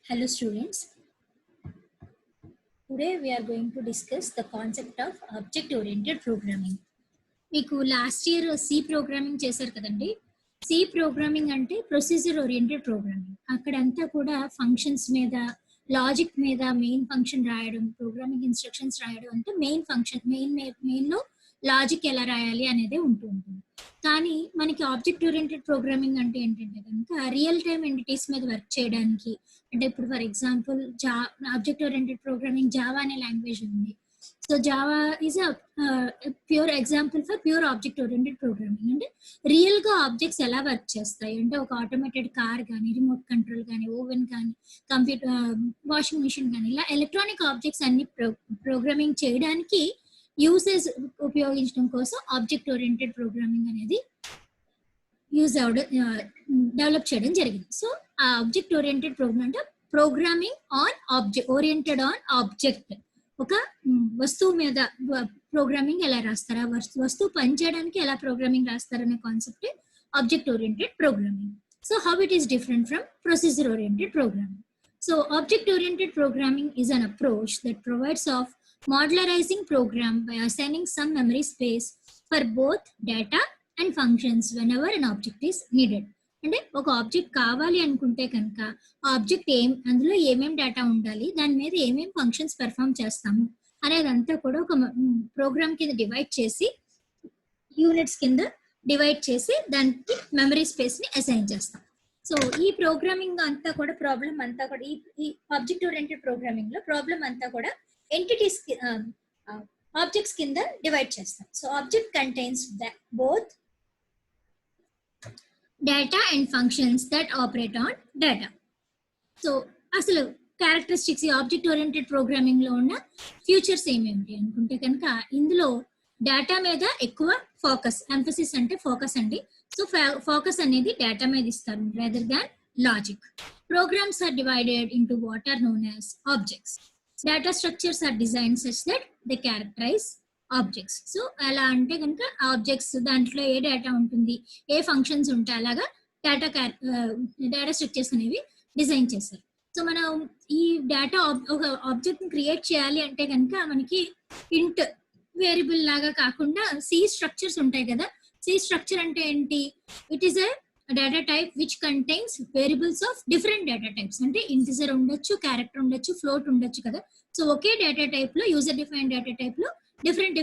Hello students, today we are going to discuss the concept of object oriented programming. మీకు last year C programming చేశారు కదండి. C programming అంటే procedure oriented programming. అక్కడంతా కూడా functions మీద, logic మీద main function రాయడం, ప్రోగ్రామింగ్ ఇన్స్ట్రక్షన్స్ రాయడం అంటే మెయిన్ ఫంక్షన్, మెయిన్లో లాజిక్ ఎలా రాయాలి అనేది ఉంటుంది. కానీ మనకి ఆబ్జెక్ట్ ఓరియంటెడ్ ప్రోగ్రామింగ్ అంటే ఏంటంటే కనుక రియల్ టైమ్ ఎంటిటీస్ మీద వర్క్ చేయడానికి, అంటే ఇప్పుడు for example object oriented programming Java అనే లాంగ్వేజ్ ఉంది. So Java is a pure example for pure object oriented programming. అంటే రియల్ గా ఆబ్జెక్ట్స్ ఎలా వర్క్ చేస్తాయి అంటే ఒక ఆటోమేటెడ్ కార్ కానీ, రిమోట్ కంట్రోల్ కానీ, ఓవెన్ కానీ, కంప్యూటర్, వాషింగ్ మిషన్ కానీ, ఇలా ఎలక్ట్రానిక్ ఆబ్జెక్ట్స్ అన్ని ప్రోగ్రామింగ్ చేయడానికి యూసేజ్ ఉపయోగించడం కోసం ఆబ్జెక్ట్ ఓరియంటెడ్ ప్రోగ్రామింగ్ అనేది డెవలప్ చేయడం జరిగింది. సో ఆ ఆబ్జెక్ట్ ఓరియంటెడ్ ప్రోగ్రామ్ అంటే programming on object, oriented on object. ఒక వస్తువు మీద ప్రోగ్రామింగ్ ఎలా రాస్తారు, ఆ వస్తువు పనిచేయడానికి ఎలా ప్రోగ్రామింగ్ రాస్తారు అనే concept object oriented programming. So how it is different from procedure oriented programming. So object oriented programming is an approach that provides of modularizing program by assigning some memory space for both data and functions whenever an object is needed. అంటే ఒక object కావాలి అనుకుంటే కనుక ఆ object అందులో ఏమేమి data ఉండాలి, దాని మీద ఏమేమి ఫంక్షన్స్ పెర్ఫామ్ చేస్తాము అనేదంతా కూడా ఒక ప్రోగ్రామ్ కింద డివైడ్ చేసి, యూనిట్స్ కింద డివైడ్ చేసి దానికి మెమరీ స్పేస్ ని అసైన్ చేస్తాం. సో ఈ ప్రోగ్రామింగ్ అంతా కూడా ప్రాబ్లం అంతా కూడా ఈ ఆబ్జెక్ట్ ఓరియంటెడ్ ప్రోగ్రామింగ్ లో ప్రాబ్లం అంతా కూడా ఎంటిటీస్ ఆబ్జెక్ట్స్ కింద డివైడ్ చేస్తాం. So object contains both data and functions that operate on data. So అసలు క్యారెక్టరిస్టిక్స్ ఈ ఆబ్జెక్ట్ ఓరియంటెడ్ ప్రోగ్రామింగ్ లో ఉన్న ఫ్యూచర్స్ ఏమేమిటి అనుకుంటే కనుక ఇందులో డేటా మీద ఎక్కువ ఫోకస్, ఎంఫసిస్ అంటే ఫోకస్ అండి. సో ఫోకస్ అనేది డేటా మీద ఇస్తారు rather than logic. Programs are divided into what are known as objects. Data structures are designed such that they characterize objects. So ఎలా అంటే కనుక ఆబ్జెక్ట్స్ దాంట్లో ఏ డేటా ఉంటుంది, ఏ ఫంక్షన్స్ ఉంటాయి, అలాగా డేటా స్ట్రక్చర్స్ అనేవి డిజైన్ చేశారు. సో మనం ఈ డేటా ఒక ఆబ్జెక్ట్ ని క్రియేట్ చేయాలి అంటే కనుక మనకి ఇంట్ వేరియబుల్ లాగా కాకుండా సి స్ట్రక్చర్స్ ఉంటాయి కదా. సి స్ట్రక్చర్ అంటే ఏంటి? It is a data type which contains variables of different data types. అంటే ఇంటిజర్ ఉండొచ్చు, క్యారెక్టర్ ఉండొచ్చు, ఫ్లోట్ ఉండొచ్చు కదా. సో ఒకే డేటా టైప్ లో, యూజర్ డిఫైన్ డేటా టైప్ లో డిఫరెంట్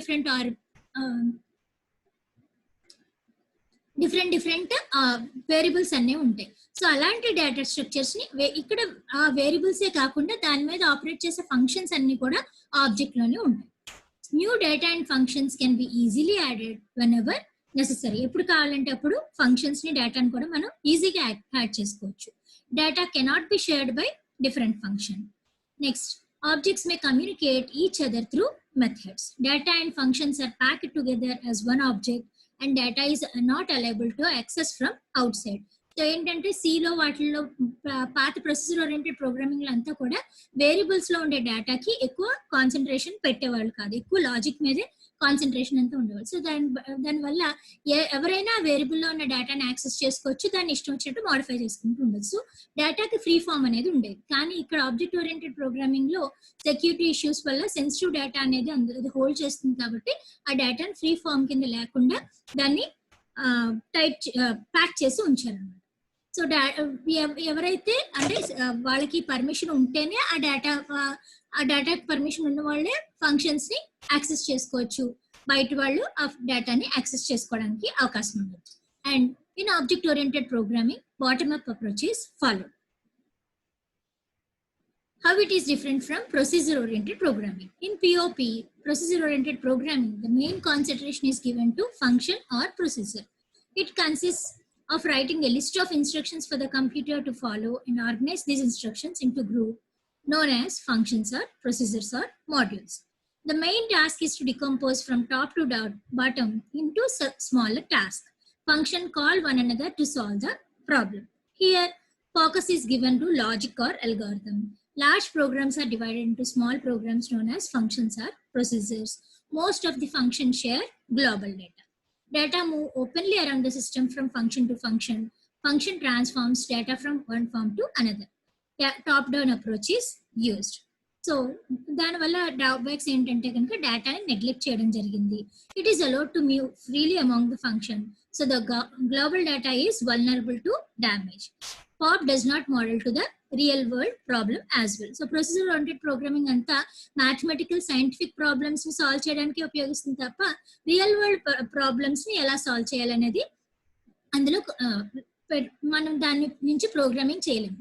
వేరియబుల్స్ అన్నీ ఉంటాయి. సో అలాంటి డేటా స్ట్రక్చర్స్ ని ఇక్కడ ఆ వేరియబుల్సే కాకుండా దాని మీద ఆపరేట్ చేసే ఫంక్షన్స్ అన్ని కూడా ఆబ్జెక్ట్ లోనే ఉంటాయి. New data and functions can be easily added when ever necessary. ఎప్పుడు కావాలంటే అప్పుడు ఫంక్షన్స్ ని, డేటాను కూడా మనం ఈజీగా యాడ్ చేసుకోవచ్చు. Data cannot be shared by different function. Next, objects may communicate each other through methods. Data and functions are packed together as one object and data is not allowable to access from outside. So ఏంటంటే సిలో వాటిల్లో పాత processor oriented programming లో అంతా కూడా variables లో ఉండే డేటాకి ఎక్కువ కాన్సన్ట్రేషన్ పెట్టేవాళ్ళు కాదు, ఎక్కువ లాజిక్ మీదే కాన్సన్ట్రేషన్ అంతా ఉండేవాళ్ళు. సో దానివల్ల ఎవరైనా వేరియబుల్ లో ఉన్న డేటాని యాక్సెస్ చేసుకోవచ్చు, దాన్ని ఇష్టం వచ్చినట్టు మాడిఫై చేసుకుంటూ ఉండొచ్చు. డేటాకి ఫ్రీ ఫామ్ అనేది ఉండేది. కానీ ఇక్కడ ఆబ్జెక్ట్ ఓరియంటెడ్ ప్రోగ్రామింగ్ లో సెక్యూరిటీ ఇష్యూస్ వల్ల సెన్సిటివ్ డేటా అనేది అది హోల్డ్ చేస్తుంది కాబట్టి ఆ డేటాని ఫ్రీ ఫామ్ కింద లేకుండా దాన్ని ప్యాక్ చేసి ఉంచారన్నమాట. సో ఎవరైతే అంటే వాళ్ళకి పర్మిషన్ ఉంటేనే ఆ డేటాకి పర్మిషన్ ఉన్న వాళ్ళే ఫంక్షన్స్ ని యాక్సెస్ చేసుకోవచ్చు, బయట వాళ్ళు ఆ డేటాని యాక్సెస్ చేసుకోవడానికి అవకాశం ఉండదు. And in object oriented programming bottom up approach is followed. How it is different from procedure oriented programming. In POP, procedure oriented programming, the main concentration is given to function or procedure. It consists of writing a list of instructions for the computer to follow and organize these instructions into groups known as functions or procedures or modules. The main task is to decompose from top to bottom into smaller tasks. Function call one another to solve the problem. Here, focus is given to logic or algorithm. Large programs are divided into small programs known as functions or procedures. Most of the functions share global data. Data move openly around the system from function to function. Function transforms data from one form to another. Top down approach is used. So దానివల్ల drawbacks ఏంటంటే కనుక డేటాని neglect చేయడం జరిగింది. It is allowed to move freely among the function. So the global data is vulnerable to damage. POP does not model to the real world problem as well. So procedure oriented programming అంతా mathematical scientific problems ని solve చేయడానికి ఉపయోగిస్తుంది తప్ప real world problems ని ఎలా solve చేయాలనేది అందులో మనం దాని నుంచి ప్రోగ్రామింగ్ చేయలేము.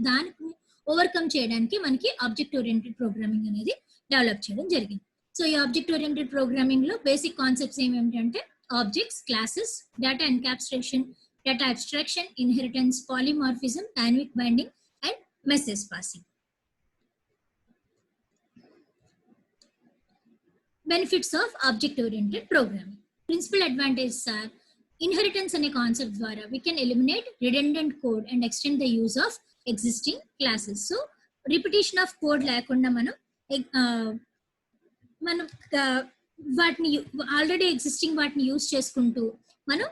దానికి ఓవర్కమ్ చేయడానికి మనకి ఆబ్జెక్ట్ ఓరియంటెడ్ ప్రోగ్రామింగ్ అనేది డెవలప్ చేయడం జరిగింది. సో ఈ ఆబ్జెక్ట్ ఓరియంటెడ్ ప్రోగ్రామింగ్ లో బేసిక్ కాన్సెప్ట్స్ ఏమేంటంటే objects, classes, data encapsulation, data abstraction, inheritance, polymorphism, dynamic binding, and message passing. Benefits of object-oriented programming. Principal advantages are inheritance అనే concept ద్వారా we can eliminate redundant code and extend the use of existing classes. So repetition of code లేకుండా మనం వాటిని already existing వాటిని use చేసుకుంటూ మనం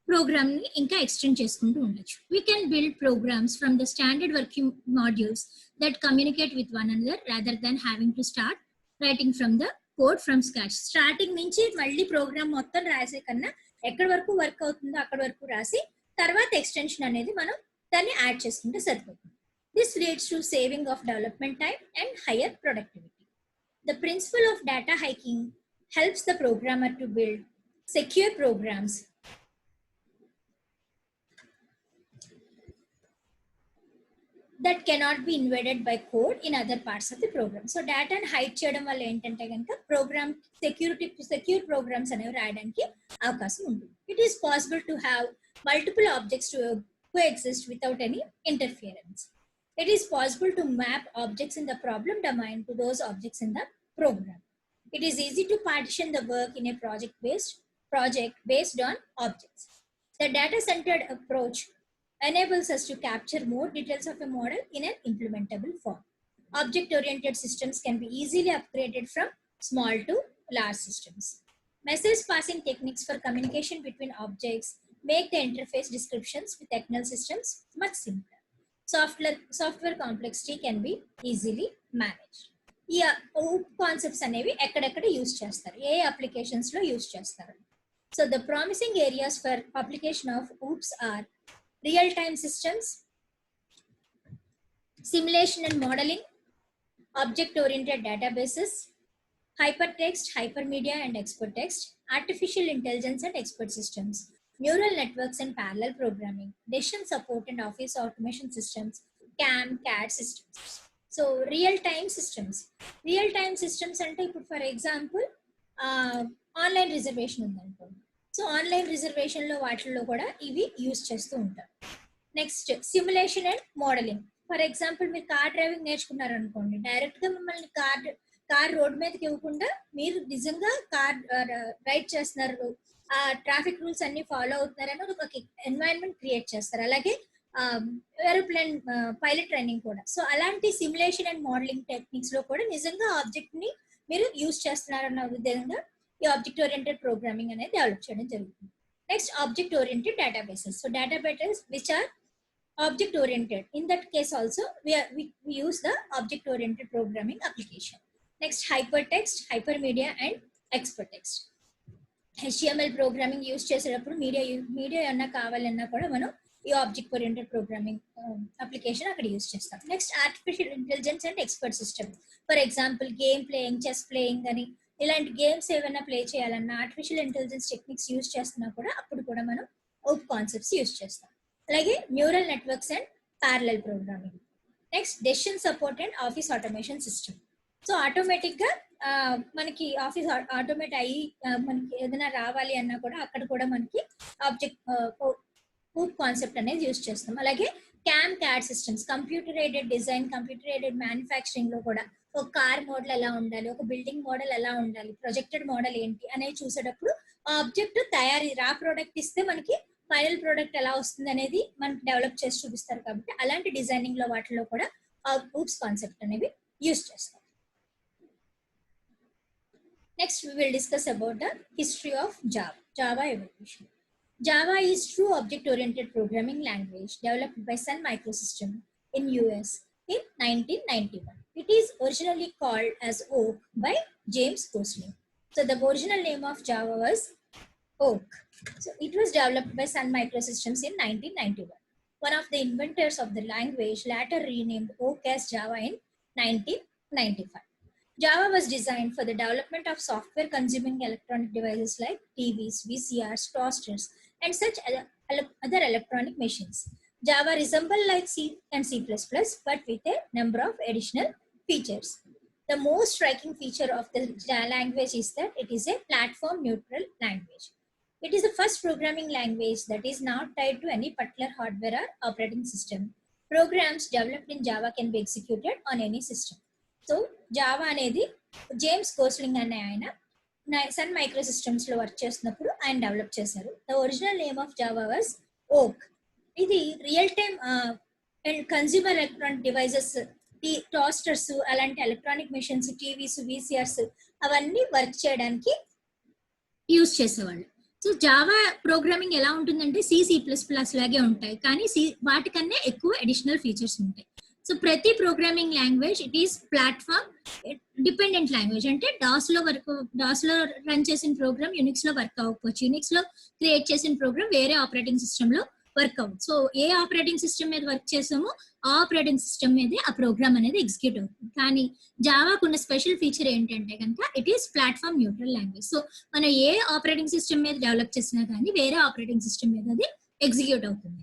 programme ని ఇంకా ఎక్స్టెండ్ చేసుకుంటూ ఉండొచ్చు. We can build programs from the standard working modules that communicate with one another rather than having to start writing from the code from scratch. Starting నుంచి మళ్ళీ programme మొత్తం రాసే కన్నా ఎక్కడి వరకు వర్క్ అవుతుందో అక్కడ వరకు రాసి తర్వాత ఎక్స్టెన్షన్ అనేది మనం దాన్ని యాడ్ చేసుకుంటే సరిపోతుంది. This leads to saving of development time and higher productivity. The principle of data hiding helps the programmer to build secure programs that cannot be invaded by code in other parts of the program. So data and hide చేయడం వల్ల ఏంటంటే కనుక programme secure programmes అనేవి రాయడానికి అవకాశం ఉంటుంది. It is possible to have multiple objects to coexist without any interference. It is possible to map objects in the problem domain to those objects in the program. It is easy to partition the work in a project based on objects. The data-centered approach enables us to capture more details of a model in an implementable form. Object-oriented systems can be easily upgraded from small to large systems. Message passing techniques for communication between objects make the interface descriptions with external systems much simpler. Software complexity can be easily managed. ఈ concepts అనేవి ఎక్కడెక్కడ use చేస్తారు, ఏ applications లో use చేస్తారు. So the promising areas for application of OOPS are real time systems, simulation and modeling, object-oriented databases, hypertext, hypermedia and expert text, artificial intelligence and expert systems, neural networks and parallel programming, decision support and office automation systems, CAM, CAD systems. So real-time systems అంటే ఇప్పుడు for example online reservation ఉందనుకోండి. So online reservation లో వాటిల్లో కూడా ఇవి use చేస్తూ ఉంటారు. Next simulation and modelling. For example మీరు కార్ డ్రైవింగ్ నేర్చుకున్నారు అనుకోండి, డైరెక్ట్ గా మిమ్మల్ని కార్ రోడ్ మీదకి ఇవ్వకుండా మీరు నిజంగా కార్ రైడ్ చేస్తున్నారు, ఆ ట్రాఫిక్ రూల్స్ అన్ని ఫాలో అవుతున్నారని ఒక ఎన్వైరన్మెంట్ క్రియేట్ చేస్తారు. అలాగే ఏరోప్లేన్ పైలట్ ట్రైనింగ్ కూడా. సో అలాంటి సిమ్యులేషన్ అండ్ మోడలింగ్ టెక్నిక్స్ లో కూడా నిజంగా ఆబ్జెక్ట్ ని మీరు యూజ్ చేస్తున్నారన్న విధంగా ఈ ఆబ్జెక్ట్ ఓరియంటెడ్ ప్రోగ్రామింగ్ అనేది డెవలప్ చేయడం జరుగుతుంది. Next object oriented databases. So databases which are object oriented. In that case also we use the object oriented programming application. Next hypertext, hypermedia and expert text. HTML programming use చేసేటప్పుడు media ఏమన్నా కావాలన్నా కూడా మనం ఈ object oriented programming application అక్కడ use చేస్తాం. Next artificial intelligence and expert system. For example game playing, chess playing అని ఇలాంటి గేమ్స్ ఏమైనా ప్లే చేయాలన్నా ఆర్టిఫిషియల్ ఇంటెలిజెన్స్ టెక్నిక్స్ యూజ్ చేస్తున్నా కూడా అప్పుడు కూడా మనం OOP కాన్సెప్ట్స్ యూజ్ చేస్తాం. అలాగే neural networks and parallel programming. Next decision support and office automation system. So automatic గా మనకి ఆఫీస్ ఆటోమేట్ అయ్యి మనకి ఏదైనా రావాలి అన్నా కూడా అక్కడ కూడా మనకి ఆబ్జెక్ట్ OOP కాన్సెప్ట్ అనేది యూజ్ చేస్తాం. అలాగే CAM, CAD systems, computer aided design, computer aided manufacturing లో కూడా ఒక కార్ మోడల్ ఎలా ఉండాలి, ఒక బిల్డింగ్ మోడల్ ఎలా ఉండాలి, ప్రొజెక్టెడ్ మోడల్ ఏంటి అనేది చూసేటప్పుడు ఆబ్జెక్ట్ తయారీ రా ప్రోడక్ట్ ఇస్తే మనకి ఫైనల్ ప్రోడక్ట్ ఎలా వస్తుంది అనేది మనకి డెవలప్ చేసి చూపిస్తారు. కాబట్టి అలాంటి డిజైనింగ్ లో వాటిలో కూడా OOPS కాన్సెప్ట్ అనేవి యూజ్ చేస్తాం. Next we will discuss about the history of Java evolution. Java is true object oriented programming language developed by Sun Microsystems in US in 1991. It is originally called as Oak by James Gosling. So the original name of Java was Oak. So it was developed by Sun Microsystems in 1991. One of the inventors of the language later renamed Oak as Java in 1995. Java was designed for the development of software consuming electronic devices like TVs, VCRs, toasters, and such other electronic machines. Java resembles like C and C++, but with a number of additional features. The most striking feature of the language is that it is a platform neutral language. It is the first programming language that is not tied to any particular hardware or operating system. Programs developed in Java can be executed on any system. So Java అనేది James Gosling అనే ఆయన Sun Microsystems లో work చేస్తున్నప్పుడు ఆయన develop చేశారు. The original name of Java was Oak. ఇది real time and consumer electronic devices, toasters, అలాంటి electronic machines, TVs, VCRs అవన్నీ వర్క్ చేయడానికి యూజ్ చేసేవాళ్ళు. సో జావా ప్రోగ్రామింగ్ ఎలా ఉంటుందంటే C++ లాగే ఉంటాయి, కానీ వాటికన్నా ఎక్కువ అడిషనల్ ఫీచర్స్ ఉంటాయి. సో ప్రతి programming language it is platform dependent language. అంటే డాస్ లో రన్ చేసిన ప్రోగ్రామ్ యూనిక్స్ లో వర్క్ అవ్వకపోవచ్చు, యూనిక్స్ లో క్రియేట్ చేసిన ప్రోగ్రామ్ వేరే ఆపరేటింగ్ సిస్టమ్ లో వర్క్ అవ్వదు. సో ఏ ఆపరేటింగ్ సిస్టమ్ మీద వర్క్ చేసామో ఆ ఆపరేటింగ్ సిస్టమ్ మీదే ఆ ప్రోగ్రామ్ అనేది ఎగ్జిక్యూట్ అవుతుంది. కానీ జావాకు ఉన్న స్పెషల్ ఫీచర్ ఏంటంటే కనుక it is platform neutral language. So మనం ఏ ఆపరేటింగ్ సిస్టమ్ మీద డెవలప్ చేసినా కానీ వేరే ఆపరేటింగ్ సిస్టమ్ మీద అది ఎగ్జిక్యూట్ అవుతుంది.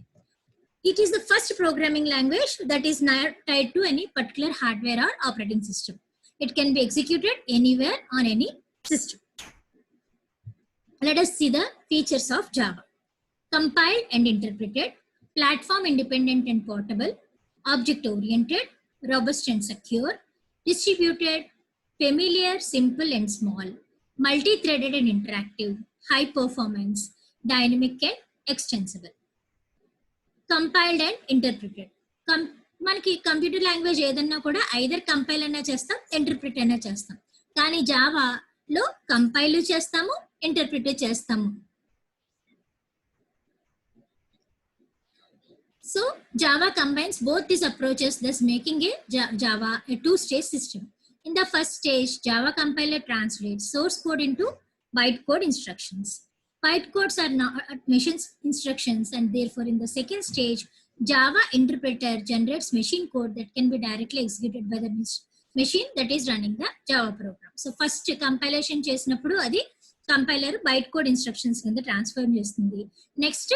It is the first programming language that is not tied to any particular hardware or operating system. It can be executed anywhere on any system. Let us see the features of Java. Compiled and interpreted, platform independent and portable, object oriented, robust and secure, distributed, familiar, simple and small, multi-threaded and interactive, high performance, dynamic and extensible. Compiled and interpreted. మనకి computer language ఏదన్నా కూడా either compile అయినా చేస్తాం, interpret అయినా చేస్తాం. కానీ జావాలో compile చేస్తాము, interpret చేస్తాము. So Java combines both these approaches, thus making a Java a two-stage system. In the first stage, Java compiler translates source code into bytecode instructions. Bytecodes are not machine instructions, and therefore in the second stage, Java interpreter generates machine code that can be directly executed by the machine that is running the Java program. So first compilation చేసినప్పుడు అది compiler byte code instructions కింద transfer చేస్తుంది. Next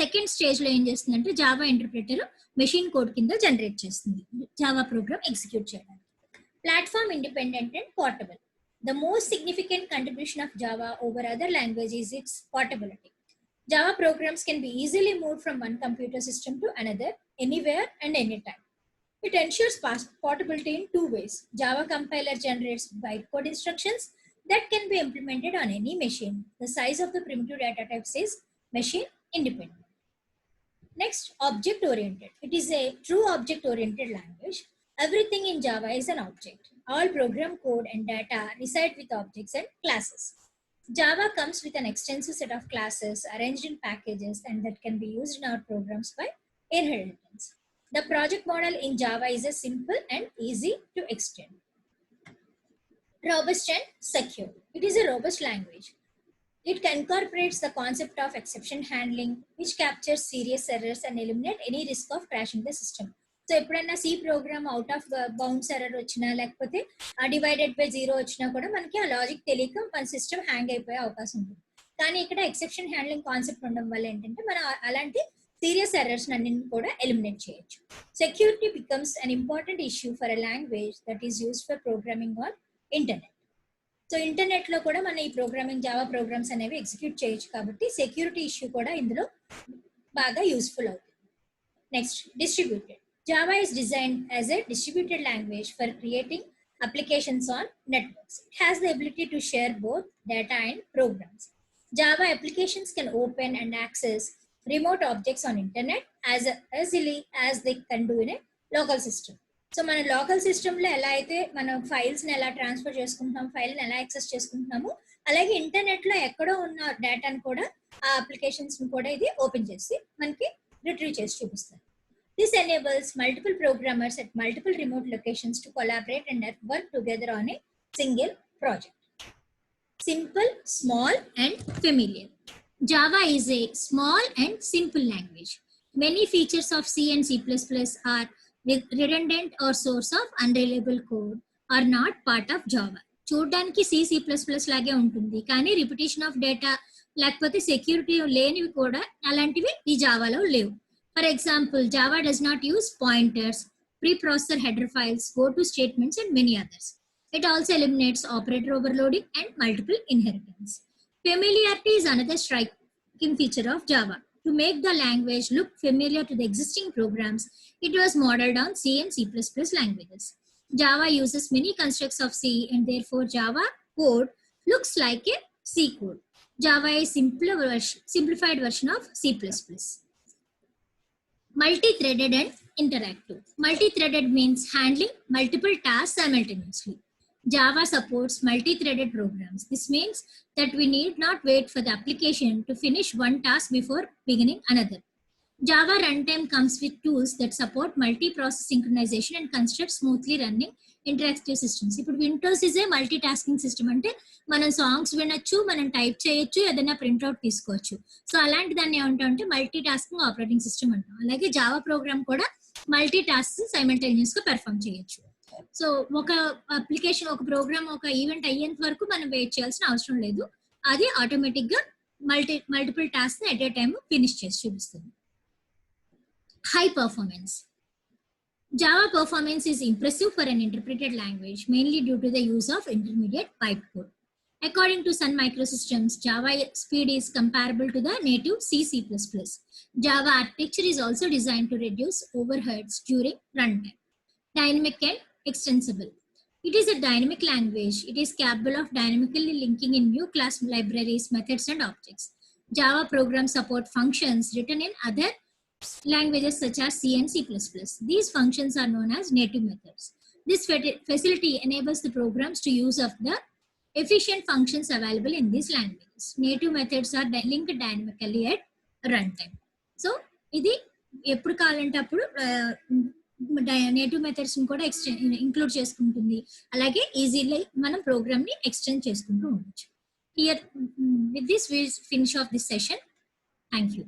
second stage లో ఏం చేస్తుందంటే Java interpreter machine code కింద generate చేస్తుంది Java programme execute చేయడానికి. Platform independent and portable. The most significant contribution of Java over other languages is its portability. Java programs can be easily moved from one computer system to another, anywhere and anytime. It ensures portability in two ways. Java compiler generates bytecode instructions that can be implemented on any machine. The size of the primitive data types is machine independent. Next, object-oriented. It is a true object-oriented language. Everything in Java is an object. All program code and data reside with objects and classes. Java comes with an extensive set of classes arranged in packages and that can be used in our programs by inheritance. The project model in Java is a simple and easy to extend. Robust and secure. It is a robust language. It incorporates the concept of exception handling, which captures serious errors and eliminate any risk of crashing the system. So ఎప్పుడైనా C program out of bounds error వచ్చినా లేకపోతే divided by 0 వచ్చినా కూడా మనకి ఆ logic తెలియక మన system hang అయిపోయే అవకాశం ఉంటుంది. కానీ ఇక్కడ ఎక్సెప్షన్ హ్యాండ్లింగ్ కాన్సెప్ట్ ఉండడం వల్ల ఏంటంటే మనం అలాంటి సీరియస్ ఎర్రర్స్ అన్నింటిని కూడా ఎలిమినేట్ చేయొచ్చు. Security becomes an important issue for a language that is used for programming on internet. So internet లో కూడా మన ఈ ప్రోగ్రామింగ్ జావా ప్రోగ్రామ్స్ అనేవి ఎగ్జిక్యూట్ చేయొచ్చు కాబట్టి సెక్యూరిటీ ఇష్యూ కూడా ఇందులో బాగా యూస్ఫుల్ అవుతుంది. Next, distributed. Java is designed as a distributed language for creating applications on networks. It has the ability to share both data and programs. Java applications can open and access remote objects on internet as easily as they can do in a local system. So మన local సిస్టంలో ఎలా అయితే మనం ఫైల్స్ని ఎలా transfer చేసుకుంటున్నాం, ఫైల్ని ఎలా access చేసుకుంటున్నాము, అలాగే ఇంటర్నెట్లో ఎక్కడో ఉన్న డేటాను కూడా ఆ అప్లికేషన్స్ని కూడా ఇది ఓపెన్ చేసి మనకి రిట్రీవ్ చేసి చూపిస్తుంది. This enables multiple programmers at multiple remote locations to collaborate and work together on a single project. Simple, small, and familiar. Java is a small and simple language. Many features of C and C++ are redundant or source of unreliable code are not part of Java. చూడడానికి C++ లాగే ఉంటుంది కానీ repetition of data లేకపోతే security లేనివి కూడా అలాంటివి ఈ జావాలో లేవు. For example Java does not use pointers, pre processor header files, go to statements and many others. It also eliminates operator overloading and multiple inheritance. Familiarity is another striking feature of Java. To make the language look familiar to the existing programs, it was modeled on C and C++ languages. Java uses many constructs of C and therefore Java code looks like a C code. Java is a simplified version of C++. Multi-threaded and interactive. Multi-threaded means handling multiple tasks simultaneously. Java supports multi-threaded programs. This means that we need not wait for the application to finish one task before beginning another. Java runtime comes with tools that support multi-process synchronization and construct smoothly running interactive systems. ఇప్పుడు Windows is a multi tasking system అంటే మనం songs వినొచ్చు, మనం type చేయొచ్చు, ఏదైనా printout తీసుకోవచ్చు. So అలాంటి దాన్ని ఏమంటామంటే మల్టీ టాస్కింగ్ ఆపరేటింగ్ సిస్టమ్ అంటాం. అలాగే జావా ప్రోగ్రామ్ కూడా మల్టీ టాస్క్ సైమల్టేనియస్ గా పెర్ఫామ్ చేయొచ్చు. సో ఒక అప్లికేషన్, ఒక ప్రోగ్రామ్, ఒక ఈవెంట్ అయ్యేంత వరకు మనం వెయిట్ చేయాల్సిన అవసరం లేదు. అది ఆటోమేటిక్ గా multiple task at a time finish చేసి చూపిస్తుంది. High performance. Java performance is impressive for an interpreted language, mainly due to the use of intermediate pipe code. According to Sun Microsystems, Java speed is comparable to the native C++. Java architecture is also designed to reduce overheads during runtime. Dynamic and extensible. It is a dynamic language. It is capable of dynamically linking in new class libraries, methods, and objects. Java programs support functions written in other languages such as C and C++. These functions are known as native methods. This facility enables the programs to use of the efficient functions available in these languages. Native methods are linked dynamically at runtime. So, ఇది ఎప్పుడు కావాలంటే అప్పుడు native methods కూడా include చేసుకుంటుంది. అలాగే easily మనం programme ని extend చేసుకుంటూ ఉండొచ్చు. Here with this we finish off this session. Thank you.